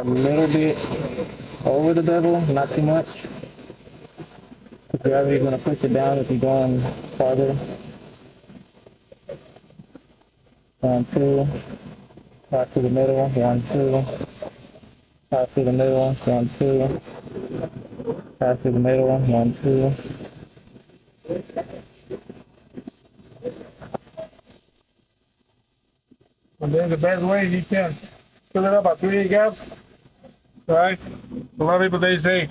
a little bit over the bevel, not too much. Gravity's gonna push it down if you're going farther. 1, 2. Pass through the middle. 1, 2. Pass through the middle. 1, 2. Pass through the middle. 1, 2. And then the best way you can fill it up at 3 gaps, right? A lot of people they say